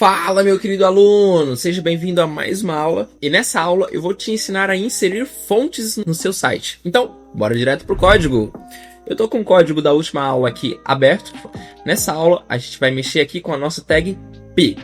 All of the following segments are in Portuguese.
Fala, meu querido aluno! Seja bem-vindo a mais uma aula. E nessa aula eu vou te ensinar a inserir fontes no seu site. Então, bora direto pro código. Eu tô com o código da última aula aqui aberto. Nessa aula a gente vai mexer aqui com a nossa tag P.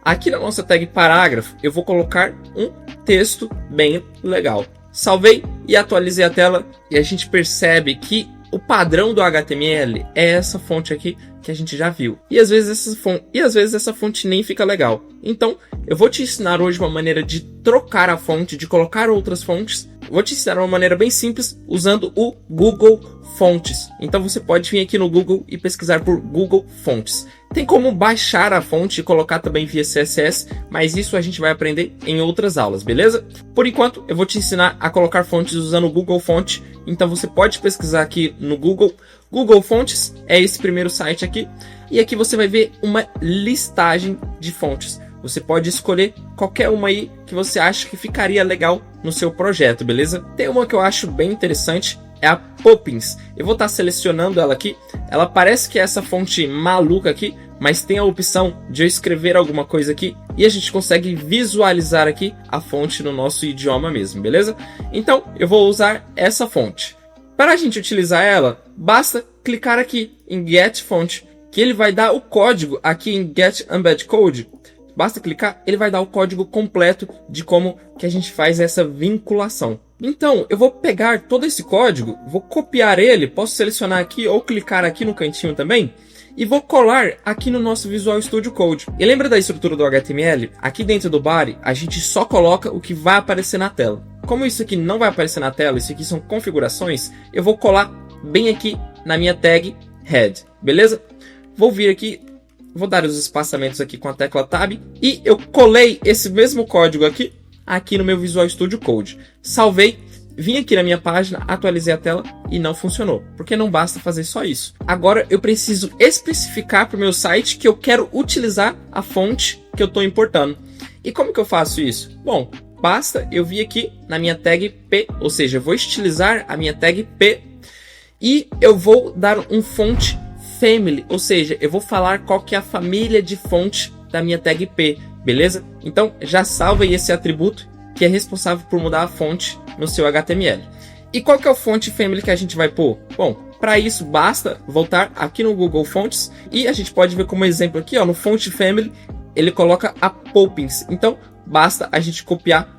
Aqui na nossa tag parágrafo eu vou colocar um texto bem legal. Salvei e atualizei a tela e a gente percebe que o padrão do HTML é essa fonte aqui que a gente já viu. E às vezes essa fonte nem fica legal. Então, eu vou te ensinar hoje uma maneira de trocar a fonte, de colocar outras fontes. Vou te ensinar uma maneira bem simples usando o Google Fontes. Então você pode vir aqui no Google e pesquisar por Google Fontes. Tem como baixar a fonte e colocar também via CSS, mas isso a gente vai aprender em outras aulas, beleza? Por enquanto, eu vou te ensinar a colocar fontes usando o Google Fonte. Então você pode pesquisar aqui no Google. Google Fontes é esse primeiro site aqui. E aqui você vai ver uma listagem de fontes. Você pode escolher qualquer uma aí que você acha que ficaria legal no seu projeto, beleza? Tem uma que eu acho bem interessante, é a Poppins. Eu vou estar selecionando ela aqui. Ela parece que é essa fonte maluca aqui, mas tem a opção de eu escrever alguma coisa aqui e a gente consegue visualizar aqui a fonte no nosso idioma mesmo, beleza? Então, eu vou usar essa fonte. Para a gente utilizar ela, basta clicar aqui em Get Font, que ele vai dar o código aqui em Get Embed Code. Basta clicar, ele vai dar o código completo de como que a gente faz essa vinculação. Então, eu vou pegar todo esse código, vou copiar ele, posso selecionar aqui ou clicar aqui no cantinho também, e vou colar aqui no nosso Visual Studio Code. E lembra da estrutura do HTML? Aqui dentro do body, a gente só coloca o que vai aparecer na tela. Como isso aqui não vai aparecer na tela, isso aqui são configurações, eu vou colar bem aqui na minha tag Head, beleza? Vou vir aqui, vou dar os espaçamentos aqui com a tecla Tab, e eu colei esse mesmo código aqui no meu Visual Studio Code. Salvei, vim aqui na minha página, atualizei a tela e não funcionou, porque não basta fazer só isso. Agora eu preciso especificar para o meu site que eu quero utilizar a fonte que eu estou importando. E como que eu faço isso? Bom, basta eu vir aqui na minha tag P, ou seja, eu vou estilizar a minha tag P e eu vou dar um font family, ou seja, eu vou falar qual que é a família de fonte da minha tag P, beleza? Então já salva aí esse atributo que é responsável por mudar a fonte no seu HTML. E qual que é o font family que a gente vai pôr? Bom, para isso basta voltar aqui no Google Fontes e a gente pode ver como exemplo aqui, ó, no font family ele coloca a Poppins. Então basta a gente copiar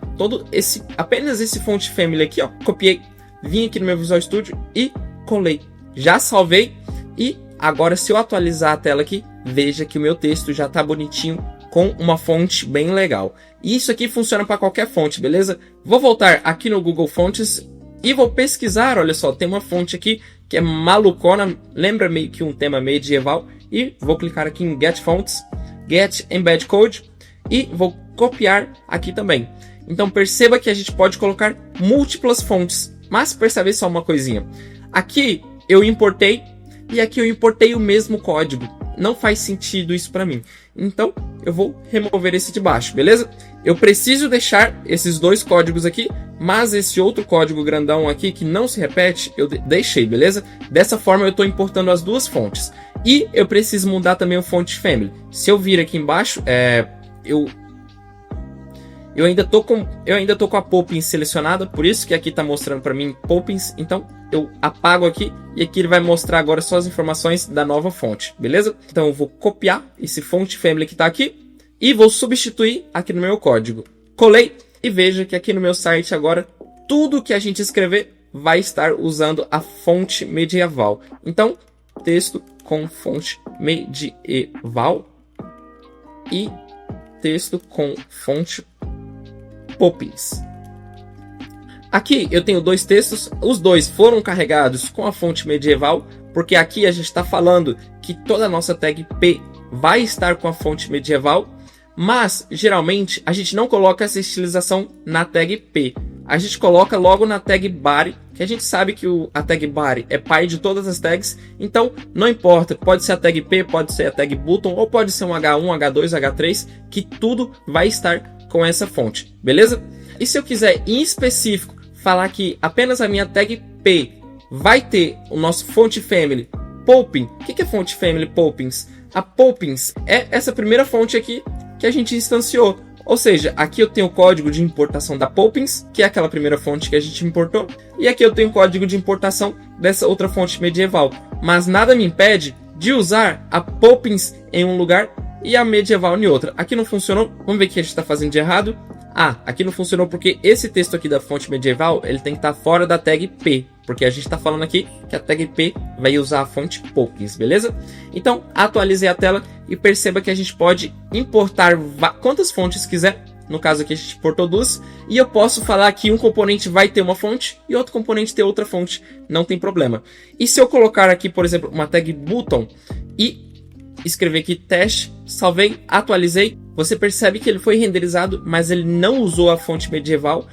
apenas esse font family aqui, ó. Copiei, vim aqui no meu Visual Studio e colei. Já salvei e agora se eu atualizar a tela aqui, veja que o meu texto já está bonitinho com uma fonte bem legal. E isso aqui funciona para qualquer fonte, beleza? Vou voltar aqui no Google Fontes e vou pesquisar. Olha só, tem uma fonte aqui que é malucona, lembra meio que um tema medieval. E vou clicar aqui em Get Fonts, Get Embed Code e vou copiar aqui também. Então perceba que a gente pode colocar múltiplas fontes, mas percebe só uma coisinha. Aqui eu importei e aqui eu importei o mesmo código. Não faz sentido isso para mim. Então eu vou remover esse de baixo, beleza? Eu preciso deixar esses dois códigos aqui, mas esse outro código grandão aqui que não se repete, eu deixei, beleza? Dessa forma eu estou importando as duas fontes. E eu preciso mudar também o font family. Se eu vir aqui embaixo, eu ainda tô com a Poppins selecionada, por isso que aqui está mostrando para mim Poppins. Então eu apago aqui e aqui ele vai mostrar agora só as informações da nova fonte, beleza? Então eu vou copiar esse font family que está aqui e vou substituir aqui no meu código. Colei e veja que aqui no meu site agora tudo que a gente escrever vai estar usando a fonte medieval. Então texto com fonte medieval e texto com fonte Poppins. Aqui eu tenho dois textos, os dois foram carregados com a fonte medieval, porque aqui a gente está falando que toda a nossa tag P vai estar com a fonte medieval, mas geralmente a gente não coloca essa estilização na tag P, a gente coloca logo na tag body, que a gente sabe que a tag body é pai de todas as tags, então não importa, pode ser a tag P, pode ser a tag button, ou pode ser um H1, H2, H3, que tudo vai estar com essa fonte, beleza? E se eu quiser em específico falar que apenas a minha tag P vai ter o nosso font family Poppins. O que é font family Poppins? A Poppins é essa primeira fonte aqui que a gente instanciou. Ou seja, aqui eu tenho o código de importação da Poppins, que é aquela primeira fonte que a gente importou, e aqui eu tenho o código de importação dessa outra fonte medieval. Mas nada me impede de usar a Poppins em um lugar e a medieval em outra. Aqui não funcionou, vamos ver o que a gente está fazendo de errado. Aqui não funcionou porque esse texto aqui da fonte medieval, ele tem que estar fora da tag P, porque a gente está falando aqui que a tag P vai usar a fonte Poppins, beleza? Então, atualizei a tela e perceba que a gente pode importar quantas fontes quiser. No caso aqui a gente importou duas, e eu posso falar que um componente vai ter uma fonte e outro componente ter outra fonte, não tem problema. E se eu colocar aqui, por exemplo, uma tag button e escrever aqui teste, salvei, atualizei, você percebe que ele foi renderizado, mas ele não usou a fonte medieval.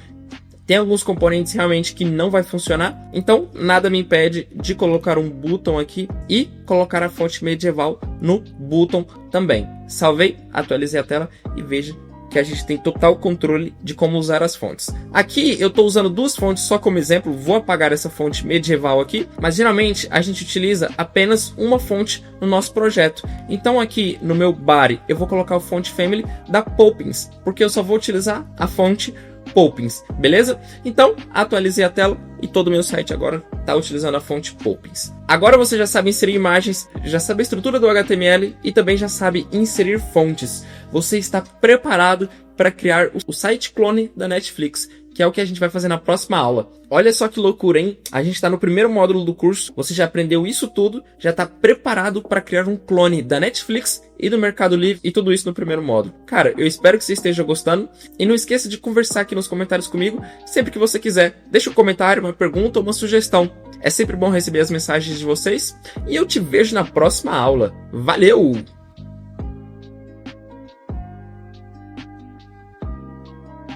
Tem alguns componentes realmente que não vai funcionar, então nada me impede de colocar um button aqui e colocar a fonte medieval no button também. Salvei, atualizei a tela e veja que a gente tem total controle de como usar as fontes. Aqui eu estou usando duas fontes só como exemplo, vou apagar essa fonte medieval aqui, mas geralmente a gente utiliza apenas uma fonte no nosso projeto. Então aqui no meu body eu vou colocar a fonte family da Poppins, porque eu só vou utilizar a fonte Poppins, beleza? Então, atualizei a tela e todo o meu site agora está utilizando a fonte Poppins. Agora você já sabe inserir imagens, já sabe a estrutura do HTML e também já sabe inserir fontes. Você está preparado para criar o site clone da Netflix, que é o que a gente vai fazer na próxima aula. Olha só que loucura, hein? A gente está no primeiro módulo do curso, você já aprendeu isso tudo, já está preparado para criar um clone da Netflix e do Mercado Livre e tudo isso no primeiro módulo. Cara, eu espero que você esteja gostando e não esqueça de conversar aqui nos comentários comigo sempre que você quiser. Deixa um comentário, uma pergunta ou uma sugestão. É sempre bom receber as mensagens de vocês e eu te vejo na próxima aula. Valeu!